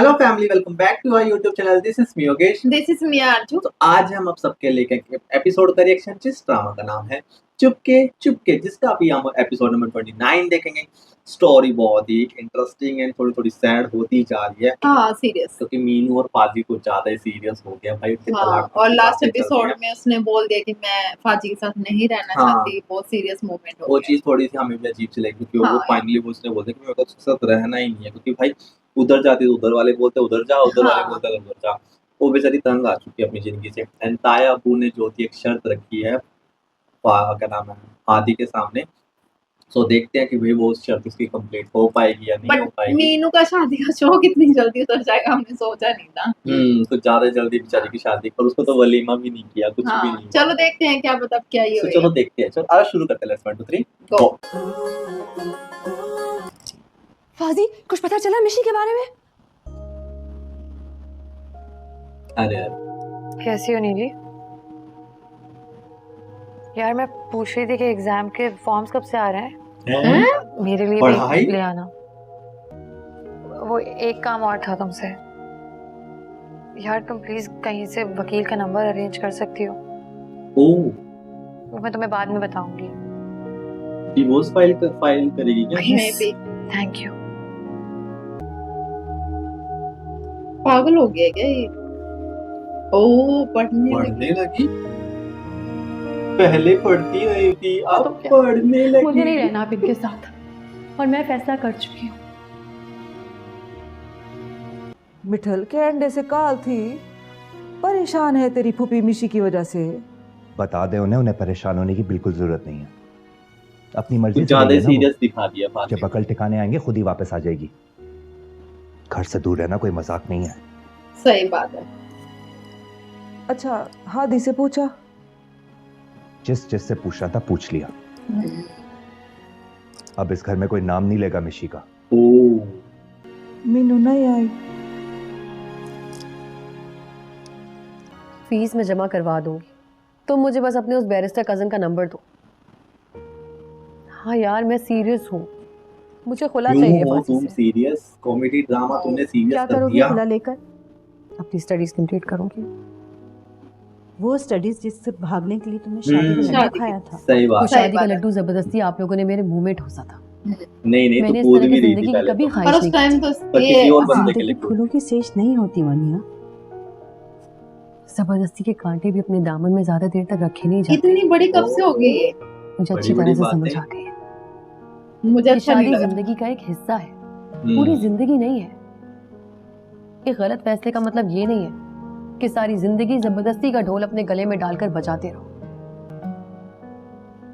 Hello family, welcome back to our YouTube channel. This is me Yogesh, this is me Aarzoo. तो आज हम आप सबके लेके एपिसोड का रिएक्शन जिस ड्रामा का नाम है चुपके चुपके, जिसका अभी हम एपिसोड नंबर 29 देखेंगे। स्टोरी बहुत ही इंटरेस्टिंग एंड थोड़ी थोड़ी सैड होती जा रही है। हाँ सीरियस, क्योंकि मीनू और फाजी कुछ ज्यादा ही सीरियस हो गया भाई। उनके तलाक और की लास्ट बातें चल रही एपिसोड हैं। में उसने बोल दिया कि मैं फाजी के साथ नहीं रहना हाँ। चाहती। बहुत सीरियस मोमेंट हो वो गया। चीज थोड़ी सी हमें भी अजीब सी लगी, क्योंकि वो हाँ। फाइनली वो उसने बोलते कि मेरे को उसके साथ रहना ही नहीं है। क्योंकि भाई उधर जाती तो उधर वाले बोलते उधर जा, उधर वाले हाँ। बोलते उधर जा। वो बेचारी तंग आ चुकी है अपनी जिंदगी से। एंड ताया अबू ने जो थी एक शर्त रखी है, क्या नाम है, आदि के सामने। सो देखते हैं कि भाई वो उस शर्त उसकी कंप्लीट हो पाएगी या नहीं हो बट पाएगी। मीनू का शादी का शो कितनी जल्दी उतर जाएगा हमने सोचा नहीं था। तो ज्यादा जल्दी बेचारी की शादी, पर उसको तो वलीमा भी नहीं किया, कुछ भी हाँ नहीं। चलो देखते हैं क्या पता क्या ये तो होएगा। चलो देखते हैं। चलो आज शुरू करते हैं। 1 2 3 गो। फाजी, कुछ पता चला मिशी के बारे में? अरे कैसी हो नीली? यार मैं पूछ रही थी कि एग्जाम के फॉर्म्स कब से आ रहे हैं? मेरे लिए पढ़ाई? भी ले आना। वो एक काम और था तुमसे। यार तुम प्लीज कहीं से वकील का नंबर अरेंज कर सकती हो? ओह, मैं तुम्हें बाद में बताऊंगी। डिवोर्स फाइल करेगी क्या? Maybe। Thank you. पागल हो गया क्या ये? ओह पढ़ने लगी। पहले पढ़ती नहीं थी, अब तो क्या? पढ़ने लगी। मुझे नहीं रहना अब इनके साथ और मैं फैसला कर चुकी हूँ। मिठल के अंडे से काल थी। परेशान है तेरी फूफी मिशी की वजह से। बता दे उन्हें परेशान होने की बिल्कुल जरूरत नहीं है। अपनी मर्जी कुछ से ज्यादा रहेगी ना सीरियस दिखा दिया वो। बात। जब अकल ठिकाने आएंगे खुद ही वापस आ जाएगी। घर से दूर रहना कोई मजाक नहीं है। सही बात है। अच्छा हादी से पूछा? जिस से पूछना था पूछ लिया। अब इस घर में कोई नाम नहीं लेगा मिशी का। ओह, मीनू नहीं आई। फीस में जमा करवा दूंगी, तुम मुझे बस अपने उस बैरिस्टर कजन का नंबर दो। हाँ यार मैं सीरियस हूँ, मुझे खुला चाहिए क्यों हो फांसी तुम से। सीरियस? कॉमेडी ड्रामा तुमने क्या सीरियस कर करोगी दिया। खुला लेकर? अपनी स्टडीज कंप्लीट करूंगी। वो स्टडीज जिससे भागने के लिए तुमने शादी का शादी लड्डू खाया था। सही वो बात। सही शादी का बात है। लड्डू जबरदस्ती आप लोगों ने मेरे मुंह में ठोसा था। नहीं मैंने तो इस कूद तरह भी की रही थी जिंदगी की पहले कभी तो। ख्वाहिश पर उस नहीं टाइम की। तो पर ये किसी और बंदे के जिंदगी लिए फूलों की सेज नहीं होती वानिया। जबरदस्ती के कांटे भी अपने दामन में ज्यादा देर तक रखे नहीं जाते। इतनी बड़ी कब से हो गई ये? मुझे अच्छी बड़ी-बड़ी तरह से बातें। समझ आ गई है। मुझे ये अच्छा नहीं शादी लगा। जिंदगी का एक हिस्सा है, पूरी जिंदगी नहीं है। एक गलत फैसले का मतलब ये नहीं है कि सारी जिंदगी जबरदस्ती का ढोल अपने गले में डालकर बजाते रहो।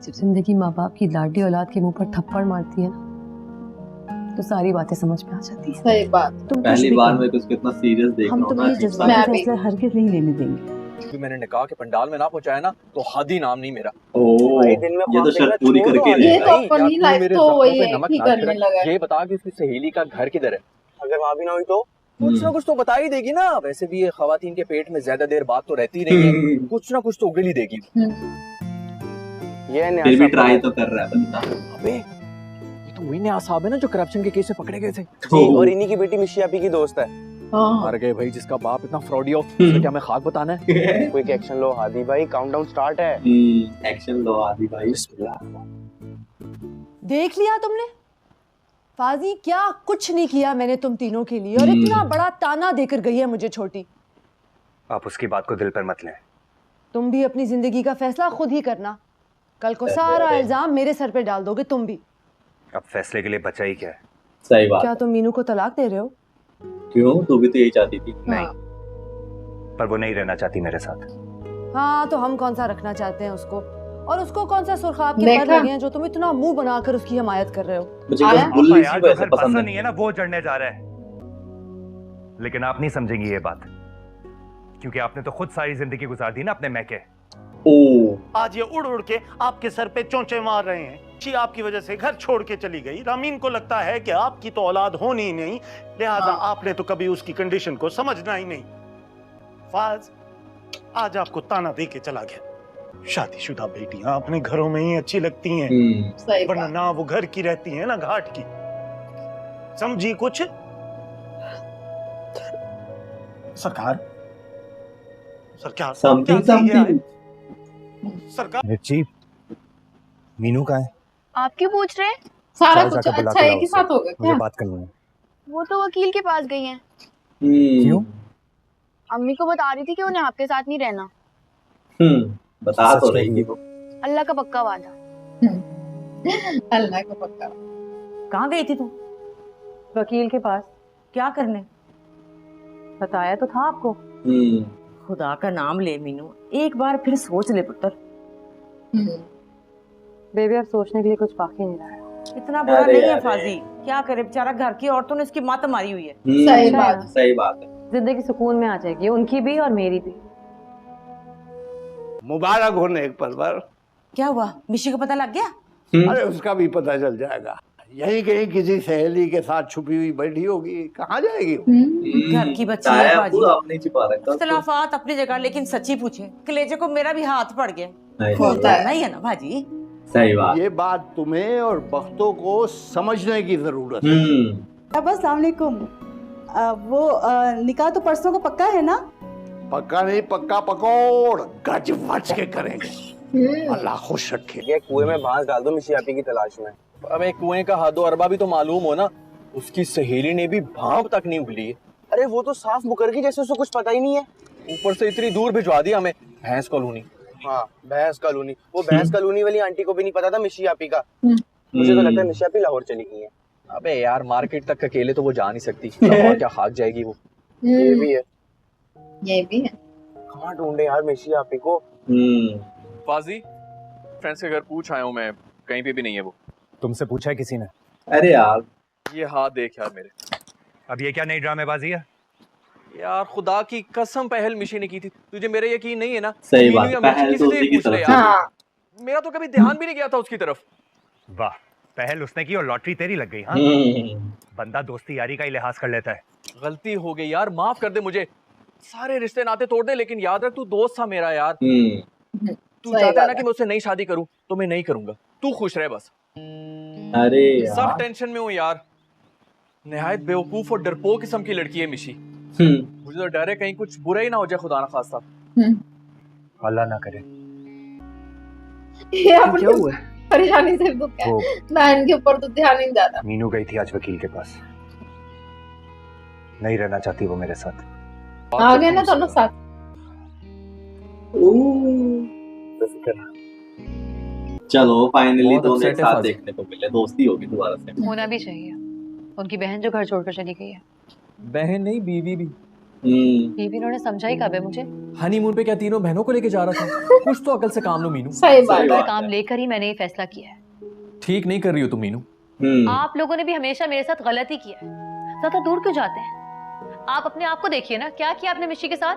जब जिंदगी माँ बाप की लाडली औलाद के मुंह पर थप्पड़ मारती है ना, तो सारी बातें समझ में आ जाती है। सही बात। तुम कुछ पहली भी बार कहो, मैं उसको इतना सीरियस देख रहा हम हूं तुम्हें ना। ये अजीब सा जज्बाती मैं लग रहा भी। फैसला हरगिज नहीं लेने देंगे। क्योंकि मैंने निकाह के पंडाल में ना पहुंचाया ना तो हादी नाम नहीं मेरा। है। ओह, भाई दिन में ये तो शर्त पूरी करके ये रहेगा। तो अपनी लाइफ तो वही है, ठीक करने लगा है। ये बता कि उसकी सहेली का घर किधर है। अगर वहाँ भी ना हुई तो कुछ ना कुछ तो बता ही देगी ना। वैसे भी ये खवातीन के पेट में ज्यादा देर बात तो रहती नहीं है। कुछ ना कुछ तो उगल ही देगी। ये फिर भी ट्राई तो कर रहा है बंदा। अबे ये तो वही नया साहब है ना जो करप्शन के केस में पकड़े गए थे। जी, और इन्हीं की बेटी मिशी आपी की दोस्त है। हाँ। मर गए भाई, जिसका बाप इतना फ्रॉडी हो उसे क्या मैं खाक बताना है। क्विक एक्शन लो हादी भाई, काउंटडाउन स्टार्ट है। एक्शन लो आदि भाई। देख लिया तुमने? फाजी क्या कुछ नहीं किया मैंने तुम तीनों के लिए, और इतना बड़ा ताना देकर गई है मुझे छोटी। आप उसकी बात को दिल पर मत लें। तुम भी अपनी जिंदगी का फैसला खुद ही करना। कल को सारा इल्जाम मेरे सर पे डाल दोगे तुम भी। अब फैसले के लिए बचा ही क्या है? सही बात। क्या तुम मीनू को तलाक दे रहे हो? क्यों, तू भी तो यही चाहती थी। नहीं, पर वो नहीं रहना चाहती मेरे साथ। हाँ तो हम कौन सा रखना चाहते हैं उसको, और उसको कौन सा सुर्खाब के देखा? पर लगे हैं जो तुम इतना मुंह बनाकर उसकी हमायत कर रहे हो। मुझे आया? बस बुल्ली सी यार, जो वैसे घर पसंद नहीं है ना वो जड़ने जा रहा है। लेकिन आप नहीं समझेंगी ये बात, क्योंकि आपने तो खुद सारी जिंदगी गुजार दी ना अपने मैके। ओह, आज ये उड़ उड़ के आपके सर पे चोंचे मार रहे हैं। ची आपकी वजह से घर छोड़ के चली गई। रामीन को लगता है कि आपकी तो औलाद होनी ही नहीं, लिहाजा आपने तो कभी उसकी कंडीशन को समझना ही नहीं। फाज आज आपको ताना दे के चला गया। शादीशुदा बेटियां अपने घरों में ही अच्छी लगती हैं, सही वरना बात। ना वो घर की रहती हैं ना घाट की। समझी कुछ? सरकार सरकार समथिंग क्या चाहिए समथिंग सरकार मिर्ची, मीनू कहाँ है? आप क्यों पूछ रहे हैं? सारा जाओ कुछ जाकर बुला अच्छा के एक लाओ ही उसे। साथ होगा मुझे क्या? बात करनी है। वो तो वकील के पास गई हैं। क्यों? अम्मी को बता रही थी कि उन्हें आपके साथ नहीं रहना। बता सच तो कह रही रही थी है। वो। अल्लाह का पक्का वादा। अल्लाह का पक्का। कहाँ गई थी तू? वकील के पास। क्या करने? बताया तो था आपको। खुदा का नाम ले मीनू, एक बार फिर सोच ले पुत्र। बेबी अब सोचने के लिए कुछ बाकी नहीं रहा है। इतना बुरा अरे नहीं है अरे। फाजी, क्या करे बेचारा, घर की औरतों ने इसकी मत मारी हुई है। सही बात। सही बात है। जिंदगी सुकून में आ जाएगी, उनकी भी और मेरी भी। मुबारक होने एक पर क्या हुआ, मिशी को पता लग गया? अरे उसका भी पता चल जाएगा। यहीं कहीं किसी सहेली के साथ छुपी हुई बैठी होगी, कहाँ जाएगी वो? घर की बच्ची है ताया बाजी। अब्बू आप नहीं छिपा रखा उसको। इख्तलाफात अपनी जगह, लेकिन सच्ची पूछे कलेजे को मेरा भी हाथ पड़ गया। नहीं, होता है। नहीं है ना भाजी? सही बात। ये बात तुम्हें और बख्तों को समझने की जरूरत है। अस्सलाम वालेकुम। वो निकाह तो परसों को पक्का है ना? पक्का नहीं, पक्का पकोड़ गज वज के करेंगे। अल्लाह खुश रखे। ये कुएं में बांस डाल दो मिशी आपी की तलाश में। अब एक कुएं का हदो अरबा भी तो मालूम हो ना। उसकी सहेली ने भी भाप तक नहीं उगली है। अरे वो तो साफ मुकरकी जैसे उसको कुछ पता ही नहीं है, ऊपर से इतनी दूर भिजवा दिया हमें भैंस कॉलोनी। हाँ भैंस कॉलोनी, वो भैंस कॉलोनी वाली आंटी को भी नहीं पता था मिशी आपी का। मुझे तो लगता है मिशी आपी लाहौर चली गई है। अबे यार मार्केट तक अकेले तो वो जा नहीं सकती, लाहौर क्या खाक जाएगी वो। ये भी है, ये भी है। कहाँ ढूंढे यार मिशी आपी को। फाजी फ्रेंड्स के घर पूछ आया हूँ मैं, कहीं पे भी नहीं है वो। तुमसे पूछा है किसी ने? अरे यार ये हाथ देख यार मेरे। अब ये क्या नई ड्रामेबाजी है? यार खुदा की कसम पहल मिशी ने की थी, तुझे मेरा यकीन नहीं है ना? सही मीनू बात, या मिशी पहल किसी तो से उसी भी की पूछ ले तरफ यार। हाँ। मेरा तो कभी ध्यान भी नहीं गया था उसकी तरफ। वाह, पहल उसने की और लॉटरी तेरी लग गई। हाँ, बंदा दोस्ती यारी का ही लिहाज कर लेता है। गलती हो गई यार, माफ कर दे मुझे। सारे रिश्ते नाते तोड़ दे, लेकिन याद रख तू दोस्त था मेरा यार। तू सही चाहता है ना बात कि मैं उससे नई शादी करूं, तो मैं नहीं करूंगा। तू खुश रहे बस। अरे सब यार। टेंशन में हूँ यार। निहायत बेवकूफ और डरपोक किस्म की लड़की है मिशी। मुझे तो डर है कहीं कुछ बुरा ही ना हो जाए, खुदा ना खास्ता। अल्लाह ना करे। ये अपनी क्या हुआ? परेशानी से दुख है। वो मैं इनके ऊपर तो ध्यान नहीं जाता। मीनू गई थी आज वकील के पास। नहीं रहना चाहती वो मेरे साथ। आ गए ना दोनों साथ। चलो फाइनली बहुत दोनों एक upset है साथ फाजी। देखने को मिले, दोस्ती होगी दोबारा से। होना भी चाहिए। उनकी बहन जो घर छोड़कर चली गई है। बहन नहीं बीवी भी। बीवी इन्होंने समझा ही कब है मुझे। हनीमून पे क्या तीनों बहनों को लेके जा रहा था? कुछ तो अकल से काम लो मीनू। सही बात है। काम लेकर ही मैंने ये फैसला किया है। ठीक नहीं कर रही हो तुम मीनू। आप लोगों ने भी हमेशा मेरे साथ गलती किया है। ज्यादा दूर क्यों जाते हैं? आप अपने आप को देखिए ना, क्या किया आपने मिशी के साथ?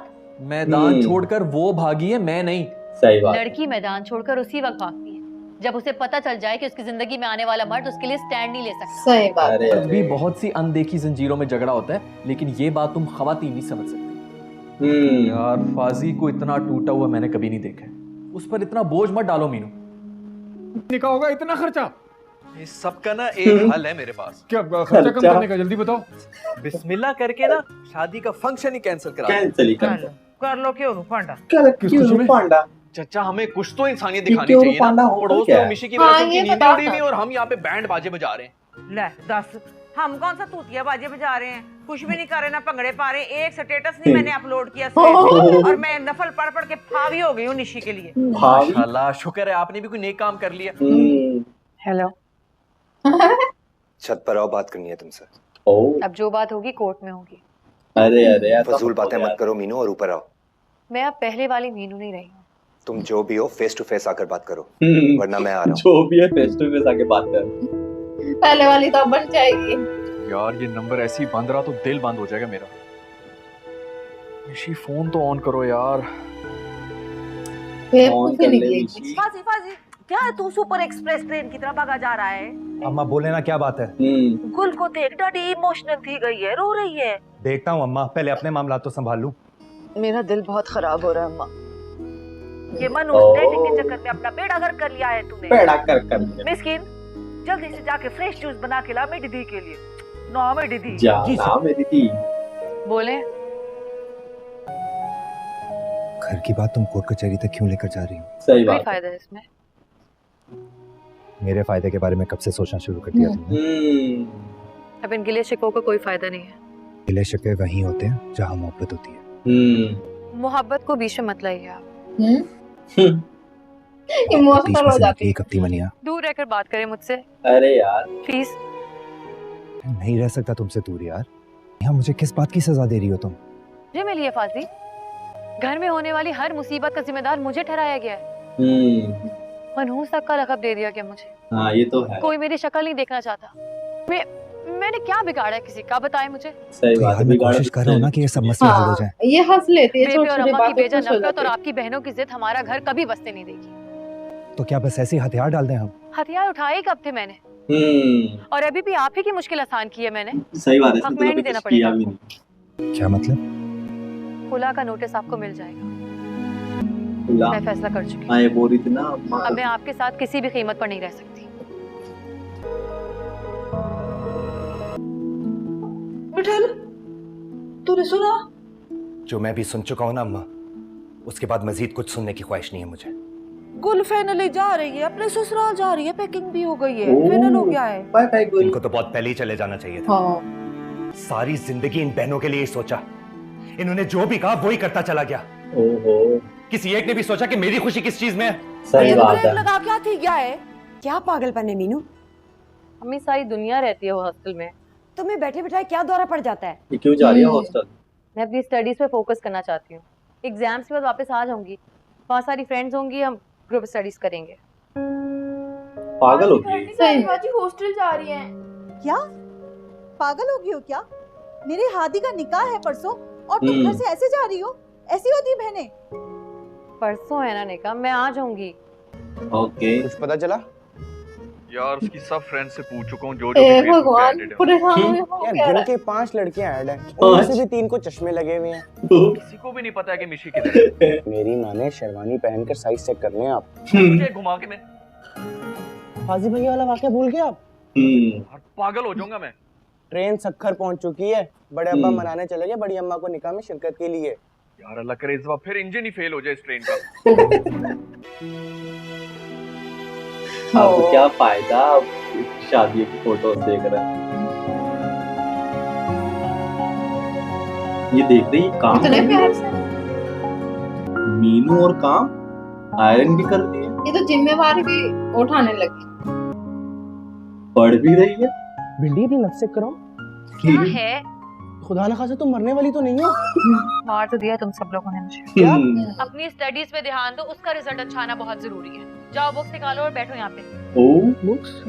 मैदान छोड़कर वो भागी है, मैं नहीं। सही बात। लड़की मैदान छोड़कर उसी वक्त भागती है जब उसे पता चल जाए कि उसकी जिंदगी में आने वाला मर्द उसके लिए स्टैंड नहीं ले सकता। सही बात है। भी बहुत सी अनदेखी जंजीरों में झगड़ा होता है, लेकिन ये बात तुम खवातीन नहीं समझ सकती। यार फाजी को इतना टूटा हुआ मैंने कभी नहीं देखा है। उस पर इतना बोझ मत डालो मीनू। निकाह होगा इतना खर्चा? इस सब का ना एक हल है मेरे पास। क्या खर्चा कम करने का, जल्दी बताओ। बिस्मिल्लाह करके ना शादी का फंक्शन ही कैंसिल करा दो। कैंसिल ही कर दो। कर लो, क्यों पांडा? क्यों पांडा? चचा हमें कुछ तो इंसानियत दिखानी क्यों चाहिए पांडा ना। होता पड़ोस क्या में है? मिशी की वजह से हाँ, उनकी ये नींद बताओ उड़ी हुई ना। और हम यहाँ पे बैंड बाजे बजा रहे हैं। ले दस, हम कौन सा तूतिया बाजे बजा रहे हैं? कुछ भी नहीं कर रहे, ना भंगड़े पा रहे। एक स्टेटस नहीं मैंने अपलोड किया और मैं नफल पढ़ पढ़ के फावी हो गई हूँ निशी के लिए। माशाल्लाह, शुक्र है आपने भी कोई नेक काम कर लिया। हेलो। छत पर आओ, बात करनी है तुमसे। अब जो बात होगी कोर्ट में होगी। अरे अरे फजूल बातें मत करो मीनू, और ऊपर आओ। मैं अब पहले वाली मीनू नहीं रही हूँ। तुम जो भी हो फेस टू फेस आकर बात करो, वरना मैं आ रहा हूँ। जो भी है फेस टू फेस आके बात कर। पहले वाली तो अब बन जाएगी। यार ये नंबर ऐसे ही बंद रहा तो दिल बंद हो जाएगा मेरा। मिशी फोन तो ऑन करो यार। बेवकूफी निकलेगी। फाजी फाजी, क्या है तू सुपर एक्सप्रेस ट्रेन की तरह भागा जा रहा है? अम्मा बोले ना, क्या बात है? गुल को देख, डैडी इमोशनल थी गई है, रो रही है। देखता हूँ अम्मा, पहले अपने मामला तो संभाल लूं। मेरा दिल बहुत खराब हो रहा है अम्मा। ये मनु डेटिंग के चक्कर में अपना बेड़ा गर्क कर लिया है तूने। बेड़ा कर कर मिस्किन, जल्दी से जाके फ्रेश जूस बना के ला मेरी दी के लिए। नो मेरी दी। जा ना मेरी दी। बोले घर की बात तुम कोर्ट कचहरी तक क्यों लेकर जा रही हो? सही कोई बात है। फायदा है इसमें? मेरे फायदे के बारे में कब से सोचना शुरू कर दिया तुमने? अब इन गिले शिकवों का कोई फायदा नहीं है। गिले शिकवे वहीं होते हैं जहाँ मोहब्बत होती है। मोहब्बत को बीच में मत लाइए आप। बीच इमोशनल में हो से जाती निकली कपटी मनिया। दूर रहकर बात करें मुझसे अरे यार प्लीज। नहीं रह सकता तुमसे दूर यार। यहाँ मुझे किस बात की सजा दे रही हो तुम? मुझे मिली है फांसी। घर में होने वाली हर मुसीबत का जिम्मेदार मुझे ठहराया गया है। मनहूस तक का लक़ब दे दिया गया मुझे। हाँ ये तो है। कोई मेरी शक्ल नहीं देखना चाहता। मैंने क्या बिगाड़ा है किसी का, बताएं मुझे। सही तो बात यार है। मैं कोशिश कर रहा हूँ ना कि ये सब मसले हल हो जाएं। ये हंस लेती है बेबी छोटी और छोटी अम्मा की बातों बेजा खुश हो नफरत और जाती है। आपकी बहनों की जिद हमारा घर कभी बसते नहीं देगी। तो क्या बस ऐसे ही हथियार डाल दें हम? हथियार उठाए ही कब थे मैंने? और अभी भी आप ही की मुश्किल आसान की है मैंने। सही बात है। हक इसमें मैं तो नहीं कभी देना कुछ किया पड़ेगा भी आपको। नहीं। क्या मतलब? खुला का नोटिस आपको मिल जाएगा। खुला? मैं फैसला कर चुकी हूँ। हाँ ये बोल रही थी ना। अब मैं आपके साथ किसी भी कीमत पर नहीं रह सकती। मिठल, तूने सुना? जो मैं भी सुन चुका हूँ ना अम्मा, उसके बाद मजीद कुछ सुनने की ख्वाहिश नहीं है मुझे। गुल फाइनली जा रही है, अपने ससुराल जा रही है, पैकिंग भी हो गई है, फाइनल हो गया है। बाय बाय गुल। इनको तो बहुत पहले ही चले जाना चाहिए था। सारी जिंदगी इन बहनों के लिए ही सोचा। इन्होंने जो भी कहा वही करता चला गया। ओहो। किसी एक ने भी सोचा कि मेरी खुशी किस चीज में है? सही बात है। लगा क्या थी क्या है? क्या पागलपन है मीनू? अम्मी सारी दुनिया रहती है हॉस्टल में। तुम्हें बैठे बैठाए क्या दौरा पड़ जाता है? ये क्यों जा रही है हॉस्टल? मैं अपनी स्टडीज पे फोकस करना चाहती हूँ। एग्जाम्स के बाद वापस आ जाऊंगी। वहाँ सारी फ्रेंड्स होंगी, हम ग्रुप स्टडीज करेंगे। पागल हो गई। सही बाजी हॉस्टल जा रही हैं। क्या पागल हो गई हो क्या? मेरे हादी का निकाह है परसों और तुम घर से ऐसे जा रही हो? ऐसी होती है बहनें। परसों है ना निकाह, मैं आ जाऊंगी। ओके। कुछ पता चला? यार उसकी सब फ्रेंड से पूछ चुका हूँ जो ए भगवान, परेशान हुए हो क्या? गिन के 5 लड़कियां ऐड हैं, उनमें से भी 3 को चश्मे लगे हुए हैं। किसी को भी नहीं पता है कि मिशी किधर है। मेरी माँ ने शेरवानी पहनकर साइज चेक करने हैं आप। मुझे घुमा के मैं फाजी भैया वाला वाकया भूल गए आप? पागल हो जाऊंगा मैं। ट्रेन सक्खर पहुंच चुकी है, बड़े अब्बा मनाने चले गए बड़ी अम्मा को निकाह में शिरकत के लिए। यार अल्लाह करे इस बार फिर इंजन ही फेल हो जाए इस ट्रेन का। अब क्या फायदा शादी की फोटोज देख रहे हैं। ये देख रही काम इतने प्यार से। मीनू और काम आयरन भी कर रही है। ये तो जिम्मेवारी भी उठाने लगी। पढ़ भी रही है। भिंडी अपनी नफ्स चेक करो। क्या है? खुदा न खासा तुम मरने वाली तो नहीं हो? मार तो दिया तुम सब लोगों ने मुझे। क्या? अपनी स्टडीज पे ध्यान दो, उसका रिजल्ट अच्छा आना बहुत जरूरी है। जाओ बुक्स निकालो और बैठो यहाँ पे।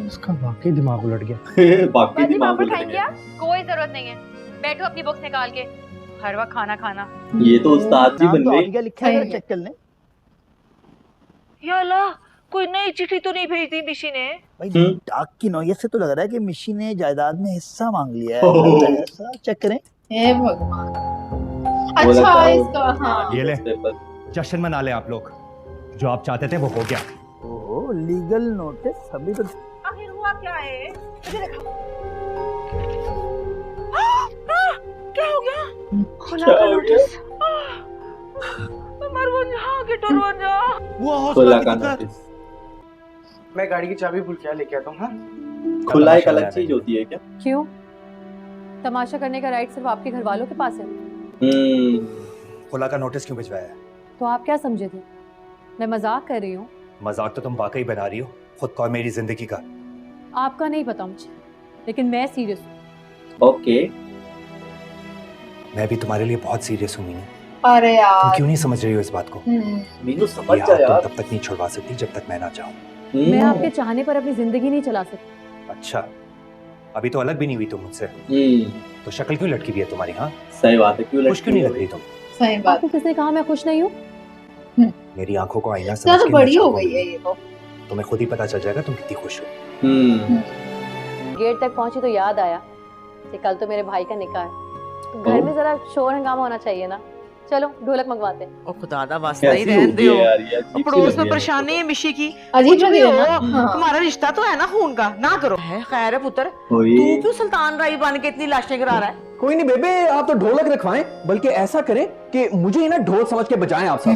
उसका वाकई दिमाग उलट गया। बाकी दिमाग उलट गया। कोई जरूरत नहीं है, बैठो अपनी बुक्स निकाल के। हर वक्त खाना खाना। ये तो उस्ताद जी बन गई। क्या लिखा है चेक कर लें। या अल्लाह, कोई नई चिट्ठी तो नहीं भेज दी मिशी ने? भाई डाक की नौयत से तो लग रहा है कि मिशी ने जायदाद में हिस्सा मांग लिया है। ऐसा चेक करें। हे भगवान। अच्छा इसका हाँ। ये ले, जश्न मना ले आप लोग। जो आप चाहते थे वो हो गया। ओह लीगल नोटिस अभी तो। आखिर हुआ क्या है? क्या हो गया? खुला का नोटिस। खुला का नोटिस। मैं गाड़ी की चाबी भूल के लेके आता हूँ। हाँ? खुला एक अलग चीज होती है क्या? क्यों? तमाशा करने का राइट सिर्फ आपके घर वालों के पास है। खुला का नोटिस क्यों भिजवाया है? तो आप क्या समझे थे? मैं मजाक कर रही हूँ। मजाक तो तुम वाकई बना रही हो, खुद को और मेरी जिंदगी का। आपका नहीं पता मुझे, लेकिन मैं सीरियस हूँ। ओके। मैं भी तुम्हारे लिए बहुत सीरियस हूँ मीनू। अरे तुम यार। क्यों नहीं समझ रही हो इस बात को? मीनू समझ ये जा हाथ यार। तुम तब तक नहीं छुड़वा सकती जब तक मैं ना चाहूँ। मैं आपके चाहने पर अपनी जिंदगी नहीं चला सकती। अच्छा, अभी तो अलग भी नहीं हुई तुम मुझसे, तो शक्ल क्यों लटकी हुई है तुम्हारी? हाँ सही बात है। क्यों खुश क्यों नहीं लग रही तुम? सही बात। आपको किसने कहा मैं खुश नहीं हूँ? मेरी आंखों को आईना समझ ज्यादा के बड़ी मैं हो चाहूँ गई है ये तो। तुम्हें खुद ही पता चल जाएगा तुम कितनी खुश हो। गेट तक पहुंची तो याद आया कि कल तो मेरे भाई का निकाह है। तो घर में जरा शोर हंगामा होना चाहिए ना। चलो ढोलक मंगवाते हैं। ओ खुदा दा वास्ता ही रहन दो। पड़ोस में परेशानी है मिशी की। अजीब कुछ भी लग रही है हो, ना। हाँ। तुम्हारा रिश्ता तो है ना खून का, ना करो। है खैर है पुत्र, तू क्यों सुल्तान राई बन के इतनी लाशें गिरा रहा है? कोई नहीं बेबे, आप तो ढोलक रखवाएं, बल्कि ऐसा करें कि मुझे ही ना ढोल समझ के बजाएं आप सब।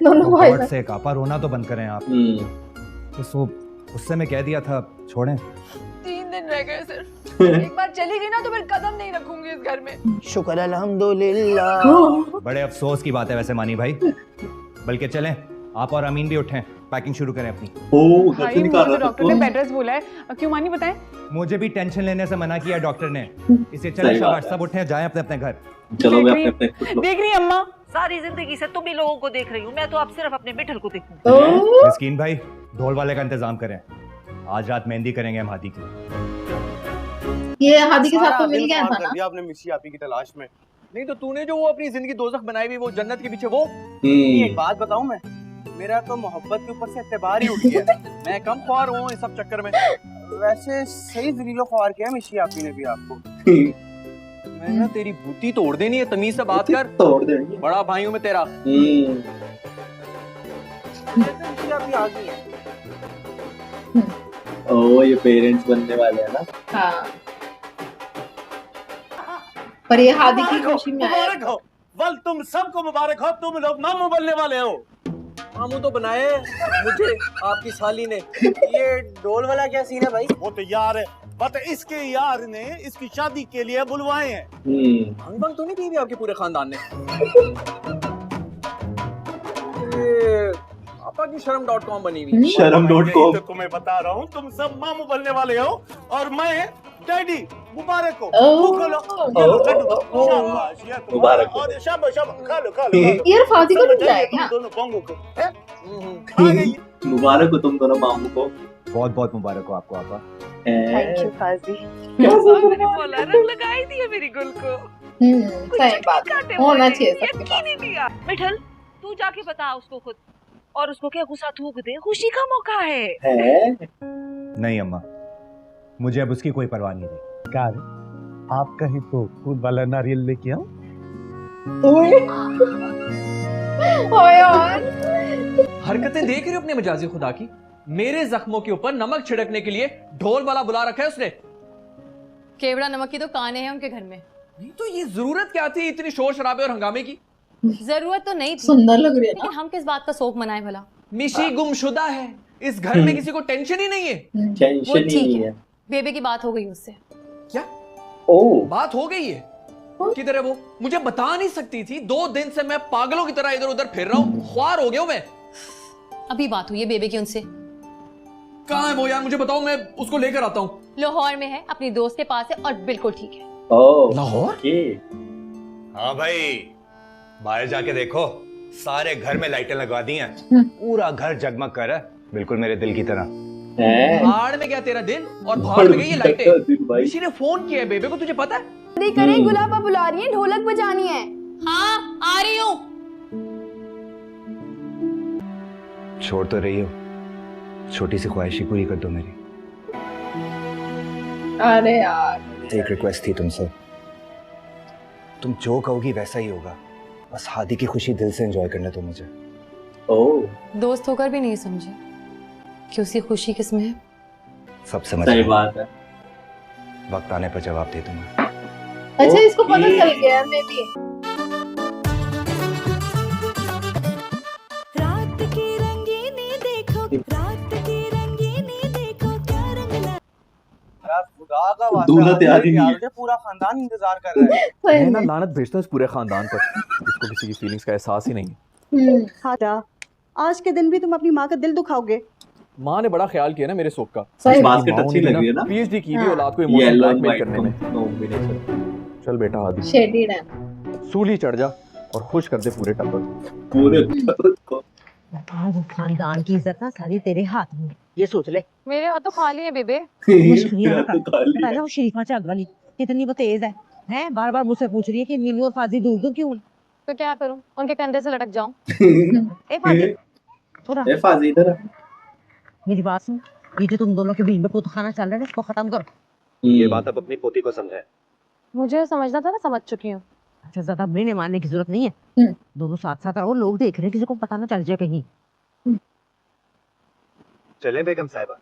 दोनों भाई गॉड से कापा रोना तो बंद करें आप। उससे मैं कह दिया था छोड़ें। 3 दिन रह गए सिर्फ। एक बार चली गई ना तो फिर कदम नहीं रखूंगी इस घर में। शुक्र अल्हम्दुलिल्लाह। बड़े अफसोस की बात है वैसे मानी भाई, बल्कि चलें आप और अमीन भी उठें, पैकिंग शुरू करें अपनी। भाई मुझे डॉक्टर ने बेड रेस्ट बोला है, क्यों मानी बताएं? मुझे भी टेंशन लेने से मना किया डॉक्टर ने। इसे चले शाबाश, सब उठें जाएं अपने अपने घर। चलो मैं अपने देख रही अम्मा, सारी जिंदगी से तुम ही लोगों को देख रही हूँ, मैं तो अब सिर्फ अपने मिठल को देखूंगी। मिस्कीन भाई ढोल वाले का इंतजाम करें, आज रात मेहंदी करेंगे हम हादी की। ये हादी के साथ तो मिल गया था ना। आपने मिशी आपी की तलाश में। नहीं तो तूने जो वो अपनी जिंदगी दोजख बनाई हुई वो जन्नत के पीछे वो। एक बात बताऊं मैं, मेरा तो मोहब्बत के ऊपर से एतबार ही उठ गया। मैं कम ख्वार हूँ इस सब चक्कर में। वैसे सही जलीलो ख्वार किया मिशी आपी ने भी आपको। मैं ना तेरी बूटी तोड़ देनी है, तमीज से बात कर। तोड़ देंगे, बड़ा भाई हूँ मैं तेरा। मिशी आपी आ गई है। ओ ये पेरेंट्स बनने वाले हैं ना। हाँ पर ये हादी की खुशी में आया। मुबारक हो, वल तुम सबको मुबारक हो, तुम लोग मामू बनने वाले हो। मामू तो बनाए मुझे आपकी साली ने। ये ढोल वाला क्या सीन है भाई? वो तो यार है, बट इसके यार ने इसकी शादी के लिए बुलवाए हैं। भंग भंग तो नहीं पी भी आपके पूरे खानदान ने? पापा की शर्म.com बनी हुई। शर्म.com तो तुम्हें बता रहा हूँ, तुम सब मामू बनने वाले हो और मैं डैडी। मुबारक हो। मुबारक हो। और शाबाश शाबाश, खा लो खा लो। यार फादी को नहीं जाएगा। दोनों पोंगों को मुबारक हो तुम दोनों मामू को। बहुत बहुत मुबारक हो आपको आपा। थैंक यू फाजी। बोला रंग लगाई दिया मेरी गुल को। सही बात होना चाहिए सबके पास। नहीं दिया। मिठल तू जाके बता उसको खुद, और उसको क्या गुस्सा थूक दे, खुशी का मौका है। नहीं अम्मा, मुझे अब उसकी कोई परवाह नहीं रही। क्या आप कहीं तो दूध वाला नारियल लेके आओ। हरकतें देख रही हो अपने मजाजी खुदा की। मेरे जख्मों के ऊपर नमक छिड़कने के लिए ढोल वाला बुला रखा है उसने। केवड़ा नमक की तो काने हैं उनके घर में। नहीं तो ये जरूरत क्या थी इतनी शोर शराबे और हंगामे की? जरूरत तो नहीं थी, सुंदर लग रही है लेकिन हम किस बात का शोक मनाएं भला? मिशी गुमशुदा है, इस घर में किसी को टेंशन ही नहीं है। वो ठीक है, बेबे की बात हो गई उससे। क्या बात हो गई है? किधर है वो? मुझे बता नहीं सकती थी? 2 दिन से मैं पागलों की तरह इधर उधर फिर रहा हूँ, ख्वार हो गया हूं मैं। अभी बात हुई है बेबे की उनसे। कहाँ है वो यार, मुझे बताओ, मैं उसको लेकर आता हूँ। लाहौर में है, अपनी दोस्त के पास है और बिल्कुल ठीक है। लाहौर? हाँ भाई, बाहर जाके देखो, सारे घर में लाइटें लगवा दी हैं, पूरा घर जगमग कर रहा है, बिल्कुल मेरे दिल की तरह। भाड़ में गया तेरा दिल और भाड़ में गई ये लाइटें। किसी ने फोन किया है बेबे को, तुझे पता है? करें गुलाबा बुला रही है, ढोलक बजानी है। हाँ आ रही हूँ। छोड़ तो रही हो, छोटी सी ख्वाहिश ही पूरी कर दो मेरी। अरे यार एक रिक्वेस्ट थी तुमसे, तुम जो कहोगी वैसा ही होगा, बस हादी की खुशी दिल से एंजॉय करने दो मुझे। दोस्त होकर भी नहीं समझे कि उसकी खुशी किसमें है। सब समझ सही बात है। वक्त आने पर जवाब दे दूंगा। अच्छा इसको पता चल गया मैं भी। रात की रंगीनी देखो, रात की रंगीनी देखो क्या रंग ला। खुदा का वास्ता, दूल्हा तैयार ही नहीं है। पूरा खानदान इंतजार कर रहा है। मैं ना लानत भेजता हूँ इस पूरे खानदान पर, इसको किसी की फीलिंग्स का एहसास ही नहीं। हादा, आज के दिन भी तुम अपनी माँ का दिल दुखाओगे। माँ ने बड़ा ख्याल किया ना मेरे शौक का। बास्केट अच्छी लग रही है ना। पीएचडी की भी औलाद को इमोशनल ब्लैकमेल करने में। कॉम्बिनेशन। चल बेटा हादी, शेडेड है। सूली चढ़ जा और खुश कर दे पूरे टब्बर को। खानदान की इज्जत ना सारी तेरे हाथ में, ये सोच ले। मेरे हाथ तो खाली है बेबे। पहले वो शरीफा चग वाली कितनी वो तेज है बार बार मुझसे पूछ रही है कि मीनू और फाजी दूर दूर क्यों? तो क्या करूं, उनके कंधे से लटक जाऊं? ए फाजी थोड़ा, ए फाजी इधर मेरी बात सुन, ये जो तुम दोनों के बीच में पुतखाना चल रहा है इसको खत्म करो। ये बात अब अपनी पोती को समझाए। मुझे समझना था ना, समझ चुकी हूँ। अच्छा ज्यादा ब्रेन मारने की जरूरत नहीं है, दोनों साथ साथ रहो, लोग देख रहे हैं, किसी को पता ना चल जाए कहीं। चले बेगम साहिबा।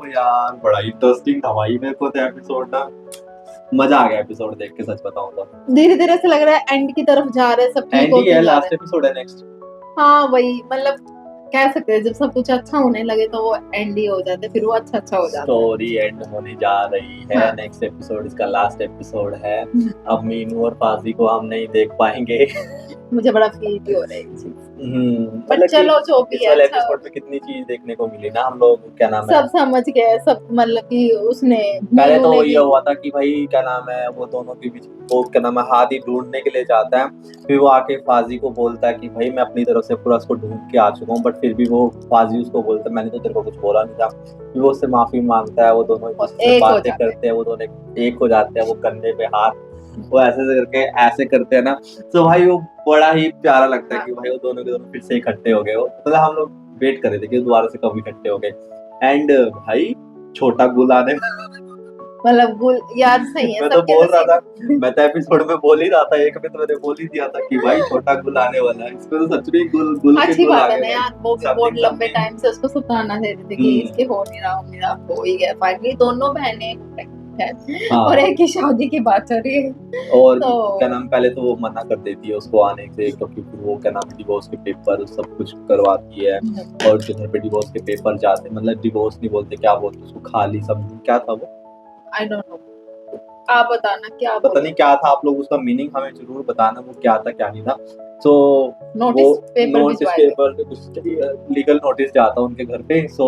यार बड़ा इंटरेस्टिंग था भाई, मेरे को तो एपिसोड ना मजा आ गया एपिसोड देख के, सच बताऊं तो। धीरे धीरे ऐसा लग रहा है एंड की तरफ जा रहे हैं, सब ठीक एंड होते ही है, जा रहे लास्ट हैं। एपिसोड है नेक्स्ट। हाँ वही, मतलब कह सकते हैं जब सब कुछ अच्छा होने लगे तो वो एंड ही हो जाते, फिर वो अच्छा हो जाता है। स्टोरी एंड होने जा रही है, हाँ। नेक्स्ट एपिसोड इसका लास्ट एपिसोड है। अब मीनू और फाजी को हम नहीं देख पाएंगे। मुझे बड़ा फील भी हो रहा है ये चीज। बट बट चलो जो भी इस है वाले अच्छा एपिसोड में कितनी चीज देखने को मिली ना, हम लोग क्या नाम है, सब समझ गए, सब मतलब कि उसने पहले मीनू तो ने ये भी- हुआ था कि भाई क्या नाम है, वो दोनों के बीच वो क्या नाम है हादी ढूंढने के लिए जाता है, फिर वो आके फाजी को बोलता है कि भाई मैं अपनी तरफ से पूरा उसको ढूंढ के आ चुका हूँ, बट फिर भी वो फाजी उसको बोलता है मैंने तो तेरे को कुछ बोला नहीं था। फिर वो उससे माफी मांगता है, वो दोनों एक दूसरे से एक हो बातें जाते करते हैं, वो दोनों एक हो जाते हैं, वो कंधे पे हाथ वो ऐसे करते हैं ना, तो भाई वो बड़ा ही प्यारा लगता है कि भाई वो दोनों के दोनों फिर से इकट्ठे हो गए। वो मतलब हम लोग वेट कर रहे थे कि वो दोबारा से कब इकट्ठे हो गए। एंड भाई छोटा गुल आने मतलब गुल यार सही है, मैं तो सबके बोल रहा नसीब- था, मैं तो एपिसोड में बोल ही रहा था, एक में तो मैंने बोल ही दिया था कि भाई छोटा गुल आने वाला है, इसमें तो सच में गुल के अच्छी गुल बात आ है ना गए यार, वो भी भाई। बहुत लंबे टाइम से उसको सताना दे रहे थे कि इसके हो नहीं रहा हो ही गया, फाइनली दोनों बहनें है हाँ। और एक की शादी की बात चल रही है। और तो क्या नाम पहले तो वो मना कर देती है उसको आने से, क्योंकि फिर वो क्या नाम डिवोर्स के पेपर सब कुछ करवाती है, और उसके घर पे डिवोर्स के पेपर जाते, मतलब डिवोर्स नहीं बोलते, क्या बोलते उसको, खाली सब क्या था वो, आई डोंट नो, आप बताना क्या पता नहीं क्या था, आप लोग उसका मीनिंग हमें जरूर बताना वो क्या था क्या नहीं था। सो नोटिस वो पेपर नोटिस भिजवाए थे। पेपर पे कुछ लीगल नोटिस जाता उनके घर पे, सो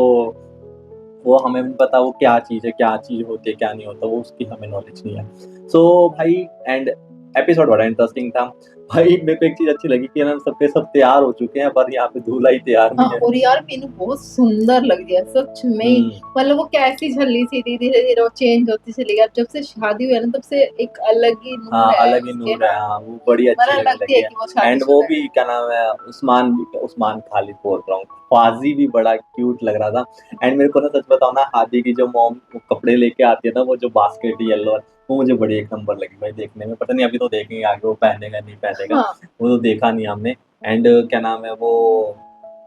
वो हमें भी पता वो क्या चीज़ है, क्या चीज़ होती है, क्या नहीं होता, वो उसकी हमें नॉलेज नहीं है। सो भाई एंड एपिसोड बड़ा इंटरेस्टिंग था भाई। मेरे को एक चीज़ अच्छी लगी कि ना सबके सब तैयार हो चुके हैं, पर यहाँ पे दूल्हा ही तैयार नहीं हाँ, है। और यार मीनू बहुत सुंदर लग रही है सच में ही। मतलब वो कैसी झल्ली सी थी, धीरे धीरे वो चेंज होती चली गई। अब जब से शादी हुई है ना तब से एक अलग ही नूर हाँ है अलग ही उसके, नूर है, हाँ वो बड़ी अच्छी मतलब लगने लगती लगी है कि वो है। शादीशुदा एंड वो है। भी क्या नाम है उस्मान खालिद बोल रहा हूँ, फाजी भी बड़ा क्यूट लग रहा था। एंड मेरे को ना सच बताओ ना, हादी की जो मॉम कपड़े लेके आती है ना, वो जो बास्केट येलो, वो मुझे बड़ी एक नंबर लगी भाई देखने में। पता नहीं अभी तो देखेंगे आगे वो पहनेगा नहीं पहनेगा, हाँ। वो तो देखा नहीं हमने। एंड क्या नाम है वो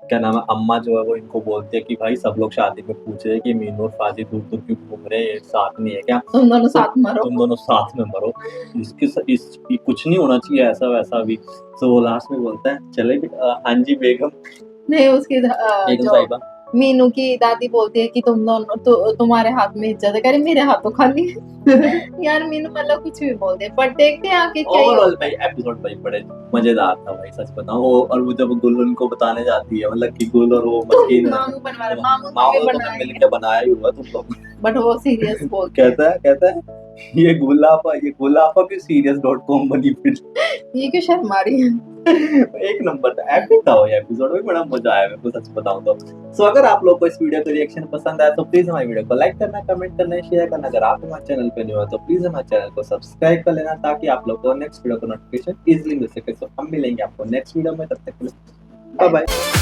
क्या नाम है अम्मा जो है वो इनको बोलती है कि भाई सब लोग शादी में पूछ रहे हैं कि मीनू और फाजी दूर दूर क्यों घूम रहे हैं, साथ नहीं है क्या, तुम दोनों साथ मरो, तुम दोनों साथ में मरो, कुछ नहीं होना चाहिए ऐसा वैसा भी। तो वो लास्ट में बोलता है चले हाँ जी बेगम नहीं उसकी बेगम जो साहिबा मीनू की दादी बोलती है कि तुम दोनों तुम्हारे हाथ में इज्जत है, करे मेरे हाथ तो खाली है। यार मीनू मतलब कुछ भी बोल दे, पर देखते हैं आगे क्या ही ओवरऑल होता भाई एपिसोड भाई बड़े मजेदार था भाई, सच बताऊं। और वो जब गुल उनको बताने जाती है, मतलब कि गुल और वो मस्किन मामू बनवा रहा, मामू मामू भी तो बना मिल के बनाया ही हुआ तुम लोग। बट वो सीरियस बोल कहता है ये गुलाफा भी serious.com बनी फिर। ये क्यों शर्म आ रही है। एक नंबर था, एपिक था वो एपिसोड में, बड़ा मजा आया मेरे को सच बताऊं तो। सो अगर आप लोग को इस वीडियो का रिएक्शन पसंद आया तो प्लीज हमारे वीडियो को लाइक करना, कमेंट करना, शेयर करना। अगर आप हमारे चैनल पे न्यू हो तो प्लीज हमारे चैनल को सब्सक्राइब कर लेना, ताकि आप लोग को नेक्स्ट वीडियो का नोटिफिकेशन इजीली मिल सके। सो हम मिलेंगे आपको नेक्स्ट वीडियो में, तब तक के लिए बाय बाय।